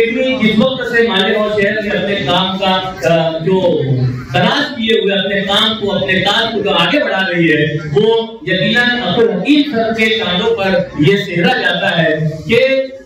Academy जिस वक्त से मालेगांव शहर में अपने काम का जो तलाश किए हुए अपने काम को अपने काज को जो आगे बढ़ा रही है, वो यकीनन अब्दुल हकीम सर के कानों पर ये सेहरा जाता है कि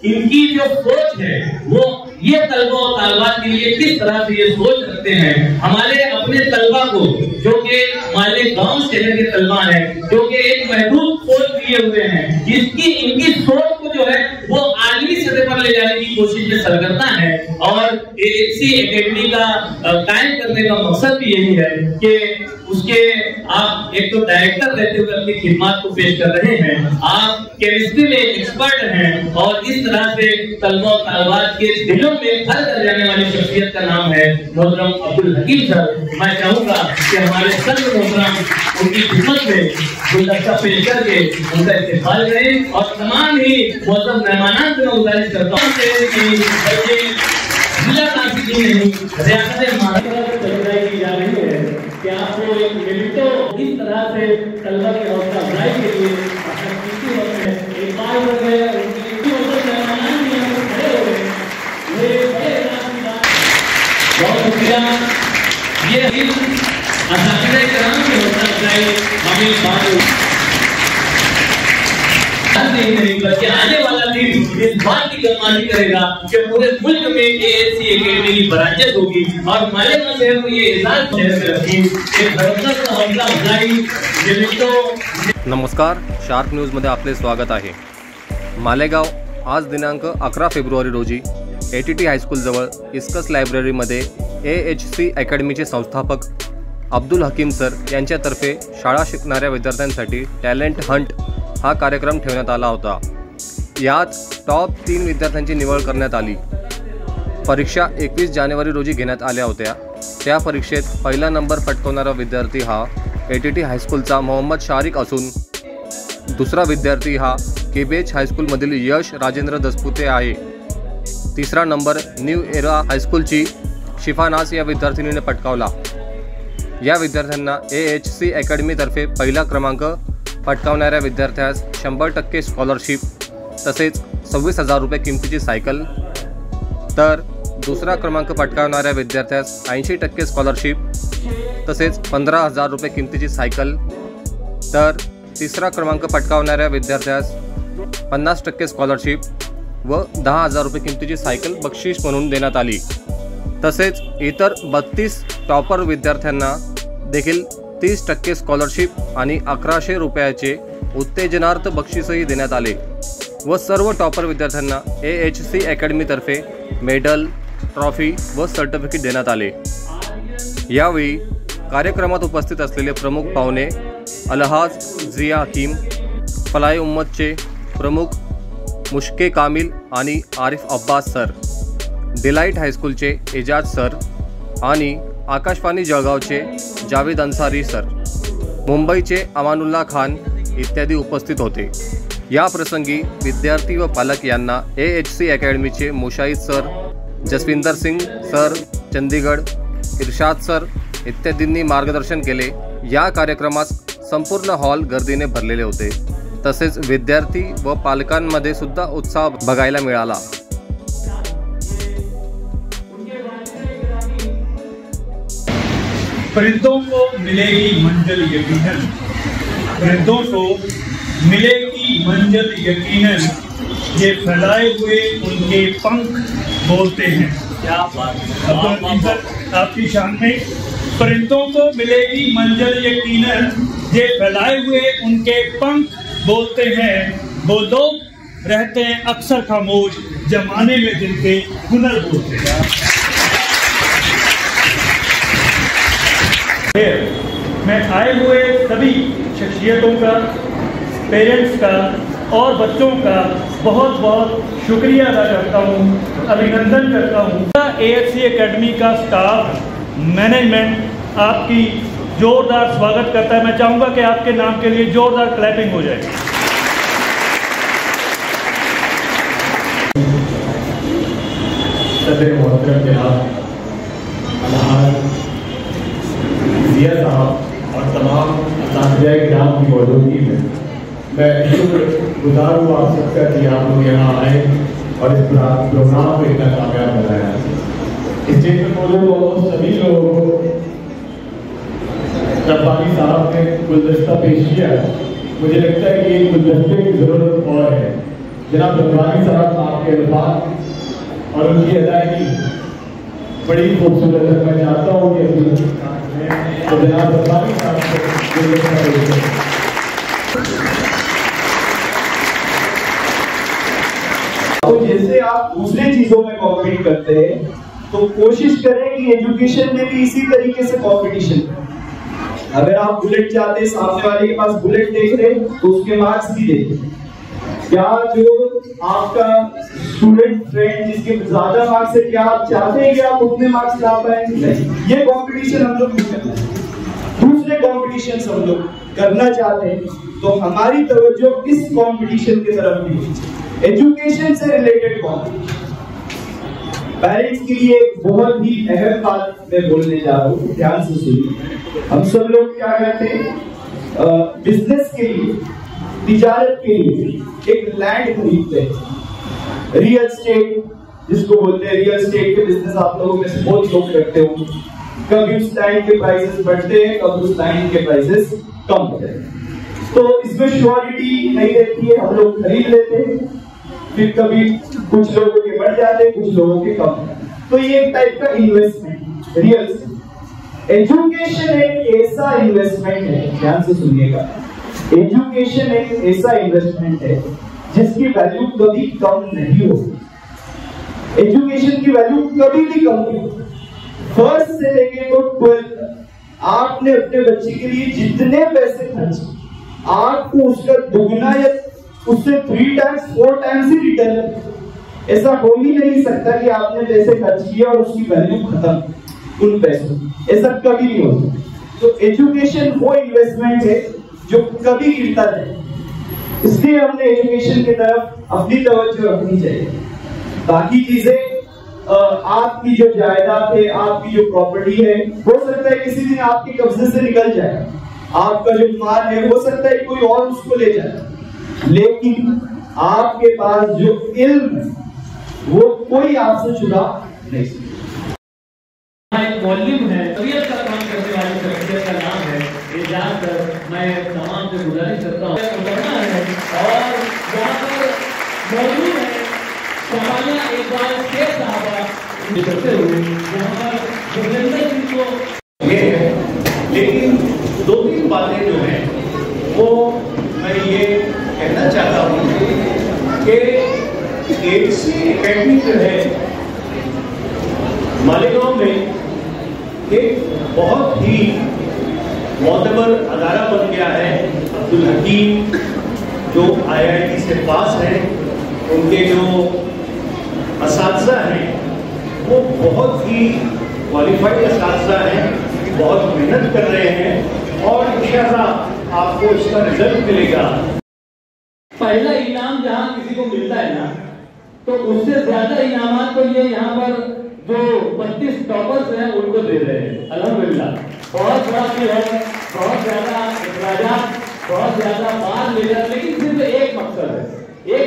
इनकी जो सोच है वो ये तलबा और तालिबात के लिए किस तरह से ये सोच रखते हैं। हमारे अपने तलबा को जो कि मालेगांव शहर के तलबा हैं, जो कि एक महदूद सोच लिए हुए हैं, इनकी सोच को जो है वो आलमी सतह पर ले जाने की कोशिश में सरगर्दा है। और AHC एकेडमी का कायम करने का मकसद भी यही है कि उसके आप एक तो डायरेक्टर रहते हुए अपनी खिदमत को पेश कर रहे हैं, आप केमिस्ट्री में एक्सपर्ट हैं और इस तरह से तलबा और तालिबात के दिलों में घर कर जाने वाली शख्सियत का नाम है मोहतरम अब्दुल हकीम सर। मैं चाहूंगा कि हमारे सदर मोहतरम उनकी खिदमत में गुलदस्ता पेश करके उनका इस्तेमाल करें और तमाम ही मोहतरम मेहमानान से मैं गुजारिश करता हूँ कि जिला काफी नहीं रियासत महाराष्ट्र की जा रही है कि आपको एक मिनटों इस तरह से तलबा के हौसला अफजाई के लिए एक बार हो गए उनकी मेहमान भी हम खड़े हो गए। बहुत शुक्रिया। ये असातिज़े किराम की हौसला अफजाई हमें बात नहीं बल्कि आने वाला दिन इस बात की गवाही करेगा कि पूरे मुल्क में AHC एकेडमी की बराजत होगी और मालेगांव शहर को ये एजाज शहर में रखी एक जबरदस्त हौसला अफजाई। नमस्कार, शार्प न्यूजमध्ये आपले स्वागत आहे। मालेगाव आज दिनांक 11 फेब्रुवारी रोजी ATT हायस्कूल जवळ इस्कस लायब्ररीमध्ये AHC अकॅडमीचे संस्थापक अब्दुल हकीम सर यांच्यातर्फे शाळा शिकणाऱ्या विद्यार्थ्यांसाठी टॅलेंट हंट हा कार्यक्रम ठेवण्यात आला होता। यात टॉप 3 विद्यार्थ्यांची निवड करण्यात आली। परीक्षा 21 जानेवारी रोजी घेण्यात आल्या होत्या। त्या परीक्षेत पहिला नंबर पटकावणारा विद्यार्थी हा ATT हायस्कूलचा मोहम्मद शारिक असून दुसरा विद्यार्थी हा केबेज हायस्कूलमधील यश राजेंद्र दसपुते आहे। तिसरा नंबर न्यू एरा हायस्कूलची शिफानास या विद्यार्थिनीने पटकावला। या विद्यार्थ्यांना AHC अकॅडमीतर्फे पहिला क्रमांक पटकावणाऱ्या विद्यार्थ्यास 100% स्कॉलरशिप तसेच 26,000 रुपये किमतीची सायकल, तर दुसरा क्रमांक पटकावणाऱ्या विद्यार्थ्यास 80% स्कॉलरशिप तसेच 15,000 रुपये किमतीची सायकल, तर तिसरा क्रमांक पटकावणाऱ्या विद्यार्थ्यास 50% स्कॉलरशिप व 10,000 रुपये किमतीची सायकल बक्षीस म्हणून देण्यात आली। तसेच इतर 32 टॉपर विद्यार्थ्यांना देखील 30% स्कॉलरशिप आणि 1100 रुपयाचे उत्तेजनार्थ बक्षीसही देण्यात आले व सर्व टॉपर विद्यार्थ्यांना AHC अकॅडमीतर्फे मेडल, ट्रॉफी व सर्टिफिकेट देण्यात आले। यावेळी कार्यक्रमात उपस्थित असलेले प्रमुख पाहुणे अलहाज जिया हकीम, फलाह उम्मतचे प्रमुख मुश्के कामिल आणि आरिफ अब्बास सर, डिलाइट हायस्कूलचे एजाज सर आणि आकाशवाणी जळगावचे जावेद अन्सारी सर, मुंबईचे अमानुल्ला खान इत्यादी उपस्थित होते। या प्रसंगी विद्यार्थी व पालक यांना AHC अकॅडमीचे मुशाहिद सर, जसविंदर सिंग सर, चंदीगड, इरशाद सर इत्यादींनी मार्गदर्शन केले। या कार्यक्रमास संपूर्ण हॉल गर्दीने भरलेले होते। तसेच विद्यार्थी व पालकांमध्ये सुद्धा उत्साह बघायला मिळाला। परिंदों को मिलेगी मंजिल यकीनन, परिंदों को मिलेगी मंजिल यकीनन, ये फैलाए हुए उनके पंख बोलते हैं। क्या बात आपकी शान में। परिंदों को मिलेगी मंजिल यकीनन, ये फैलाए हुए उनके पंख बोलते हैं। वो लोग रहते हैं अक्सर खामोश, जमाने में जिनके हुनर बोलते हैं। मैं आए हुए सभी शख्सियतों का, पेरेंट्स का और बच्चों का बहुत बहुत शुक्रिया अदा करता हूँ, अभिनंदन करता हूँ। AHC एकेडमी का स्टाफ, मैनेजमेंट आपकी जोरदार स्वागत करता है। मैं चाहूँगा कि आपके नाम के लिए जोरदार क्लैपिंग हो जाए। सदर मोहतरम जनाब जिया साहब और तमाम असातिज़े-ए-किराम की मौजूदगी में मैं शुक्रगुज़ार हूँ आप सबका कि आप लोग यहाँ आए और इस प्रोग्राम को इतना कामयाब बनाया। इस स्टेज पर मौजूद सभी लोगों को रब्बानी साहब ने गुलदस्ता पेश किया। मुझे लगता है कि ये गुलदस्ते की जरूरत और है। जनाब रब्बानी साहब आपके अल्फाज और उनकी अदायगी बड़ी खूबसूरत है। मैं चाहता हूँ कि तो जनाब रब्बानी साहब को गुलदस्ता पेश करें। तो जैसे आप दूसरे चीजों में कॉम्पीट करते हैं तो कोशिश करें कि एजुकेशन में भी इसी तरीके से कंपटीशन करें। अगर आप बुलेट चाहते हैं, सामने वाले के पास बुलेट देख रहे तो उसके मार्क्स भी देखें। क्या जो आपका स्टूडेंट फ्रेंड जिसके ज्यादा मार्क्स है, क्या आप चाहते हैं कि आप उतने मार्क्स ला पाए? ये कंपटीशन हम लोग नहीं करना है। दूसरे कंपटीशन हम लोग करना चाहते हैं तो हमारी तवज्जो इस कंपटीशन की तरफ भी, एजुकेशन से रिलेटेड कंपटीशन। पेरेंट्स के लिए बहुत ही अहम बात मैं बोलने जा रहा हूँ, ध्यान से सुनिए। हम सब लोग क्या करते हैं, बिजनेस के लिए, तिजारत के लिए एक लैंड खरीदते हैं। रियल एस्टेट जिसको बोलते हैं, रियल एस्टेट के बिजनेस आप लोगों में से बहुत लोग करते हो। कभी उस लैंड के प्राइसेस बढ़ते हैं, कभी उस लैंड के प्राइसेस कम होते हैं। तो इसमें श्योरिटी नहीं रहती है, हम लोग खरीद लेते हैं, फिर कभी कुछ लोगों के बढ़ जाते हैं, कुछ लोगों के कम। तो ये एक टाइप का इन्वेस्टमेंट, रियल एस्टेट। एजुकेशन एक ऐसा इन्वेस्टमेंट है, ध्यान से सुनिएगा, एजुकेशन एक ऐसा इन्वेस्टमेंट है जिसकी वैल्यू कभी कम नहीं होगी। एजुकेशन की वैल्यू कभी भी कम नहीं होगी। फर्स्ट से लेके तो 12th आपने अपने बच्चे के लिए जितने पैसे खर्च, आपको उसका दुगना या उससे 3 टाइम्स 4 टाइम्स ही रिटर्न। ऐसा हो ही नहीं सकता कि आपने पैसे खर्च किए और उसकी वैल्यू खत्म उन पैसों, ऐसा कभी नहीं होता। तो एजुकेशन वो इन्वेस्टमेंट है जो कभी गिरता नहीं। इसलिए हमने एजुकेशन की तरफ अपनी तवज्जो रखनी चाहिए। बाकी चीजें आपकी जो जायदाद है, आपकी जो प्रॉपर्टी है, हो सकता है किसी दिन आपके कब्जे से निकल जाए। आपका जो माल है हो सकता है कोई और उसको ले जाए, लेकिन आपके पास जो इल्म है वो कोई आपसे चुरा नहीं सकता। मौलिम है, तबीयत का काम करने वाली शख्सियत का नाम है एजाज। मैं तमाम से गुजारिश करता हूँ है और वहाँ पर मौजूद है सामान्य इकबाल शेख साहबा करते हुए वहाँ पर जोगिंदर सिंह को ये है। लेकिन 2-3 बातें जो हैं वो मैं ये कहना चाहता हूँ कि एचसी एकेडमी जो है मालेगांव में एक बहुत ही मोतबर अदारा बन गया है। अब्दुल हकीम जो IIT से पास हैं, उनके जो असातिज़ा हैं वो बहुत ही क्वालिफाइड असातिज़ा हैं, बहुत मेहनत कर रहे हैं और इंशाअल्लाह आपको इसका रिजल्ट मिलेगा। पहला इनाम जहाँ किसी को मिलता है ना, तो उससे ज्यादा इनामात तो ये यहाँ पर जो 32 टॉपर्स हैं उनको दे रहे हैं। अल्हम्दुलिल्लाह बहुत बड़ा भी है, बहुत ज्यादा इखराजात, बहुत ज्यादा माल मिल रहा, लेकिन सिर्फ एक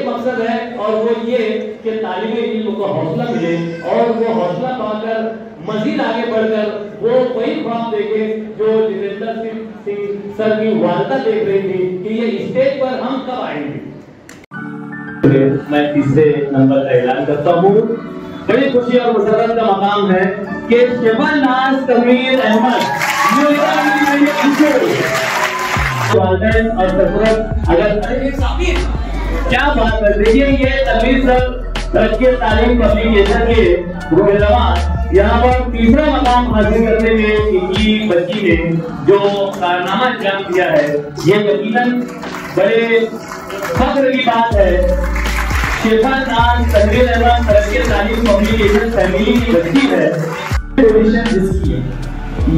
मकसद है और वो ये कि तालिबे इल्म को हौसला मिले और वो हौसला पाकर मजीद आगे बढ़कर वो वही ख्वाब देखे जो जितेंद्र सिंह सर की वालदा देख रही थी कि ये स्टेज पर हम कब आएंगे। मैं तीसरे नंबर का ऐलान करता हूँ। बड़ी खुशी और मुसरत का मकाम है कि शबानाज तमीर अहमद और सरफराज अगर क्या बात है, देखिए ये तमीर सर तरक्की तालीम पब्लिकेशन के रुहनुमा यहाँ पर तीसरा मकाम हासिल करने में इनकी बच्ची ने जो कारनामा अंजाम दिया है, ये यकीनन बड़े फख्र की बात है। शेफानाज तमीर अहमद तरक्की तालीम पब्लिकेशन फैमिली की बच्ची है। जिसकी है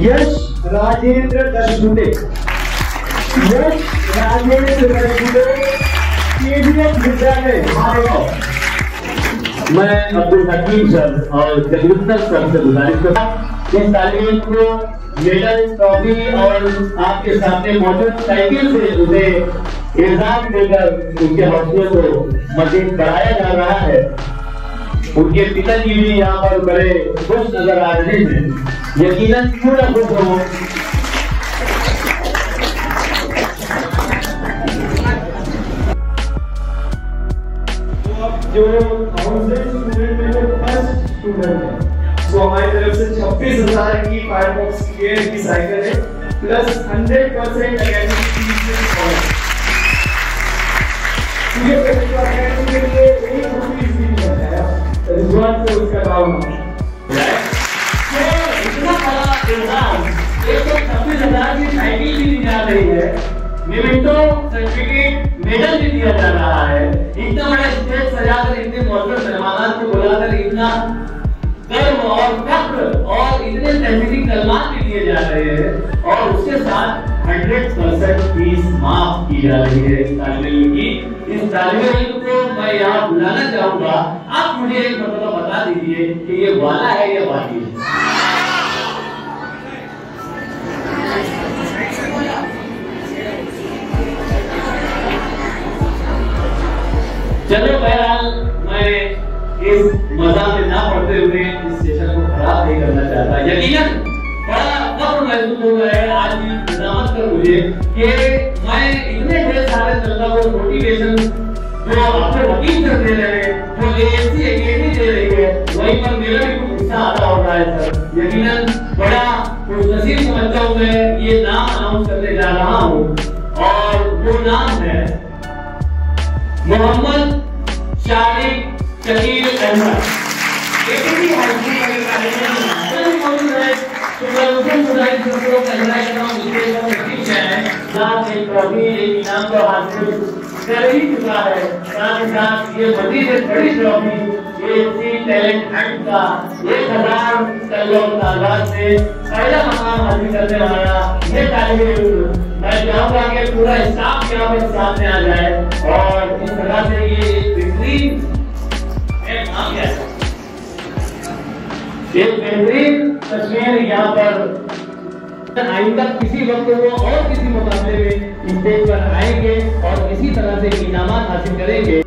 यश राजेंद्र दशगुटे, यश राजेंद्र दशगुटे विद्यालय मालेगांव। मैं अब्दुल हकीम सर और जगविंदर सर से गुजारिश करता हूँ इस तालीम को मेडल, ट्रॉफी और आपके सामने मौजूद साइकिल से उन्हें एजाज देकर उनके हौसले को मजीद बढ़ाया जा रहा है। उनके पिताजी भी यहाँ पर बड़े खुश नजर आ रहे हैं। यकीनन क्यों ना खुश हो। तो अब जो 1000 स्टूडेंट में जो फर्स्ट स्टूडेंट है, तो हमारी तरफ से 26,000 की फायरफॉक्स की साइकिल है प्लस 100% एकेडमिक फीस है। ये एकेडमिक के लिए 1 रुपया भी नहीं है, रिजल्ट से उसका नाम तो इतना बड़ा प्रोग्राम 126,000 की साइकिल भी दी जा रही है, मेमेंटो सर्टिफिकेट मेडल भी दिया जा रहा है। इतना बड़ा स्टेज सजाकर इतने मौजूद मेहमानों को बुलाकर इतना गर्व और फख्र और इतने तहसीली कलमात भी दिए जा रहे हैं और उसके साथ 100% फीस माफ की जा रही है इस तालिब इल्म की। इस तालिब इल्म को मैं यहाँ बुलाना चाहूंगा। आप मुझे एक मतलब बता दीजिए कि ये वाला है या वाली है? चलो बहरहाल मैं इस मजा में ना पड़ते हुए इस सेशन को खराब नहीं करना चाहता। यकीनन बड़ा फख्र महसूस हो रहा है आज की निजामत कर मुझे कि मैं इतने ढेर सारे तलबा को मोटिवेशन जो अपने वकील सर दे रहे हैं, जो एएससी एकेडमी दे रही है, वहीं पर मेरा भी कुछ हिस्सा आता हो रहा है सर। यकीनन बड़ा खुशनसीब समझता हूँ मैं ये नाम अनाउंस करने जा रहा हूँ और वो नाम है Mohammad Shariq Shakeel Ahmad. ATT high school के कार्यक्रम में मौजूद है। तो मैं उनसे मुदाइल सबको कहना चाहता हूं मुझे सब ठीक है साथ एक ट्रॉफी एक इनाम को हासिल कर ही चुका है। साथ ही साथ ये मजीद एक बड़ी ट्रॉफी एएससी टैलेंट हंट का 1000 तलबों तादाद से पहला मकाम हासिल करने वाला ये तालिब इल्म। मैं चाहूंगा कि पूरा स्टाफ यहाँ पर सामने आ जाए और इस तरह से ये एक बेहतरीन तस्वीर यहाँ पर आइंदा किसी वक्त वो और किसी मुकाबले में स्टेज पर आएंगे और इसी तरह से इनामात हासिल करेंगे।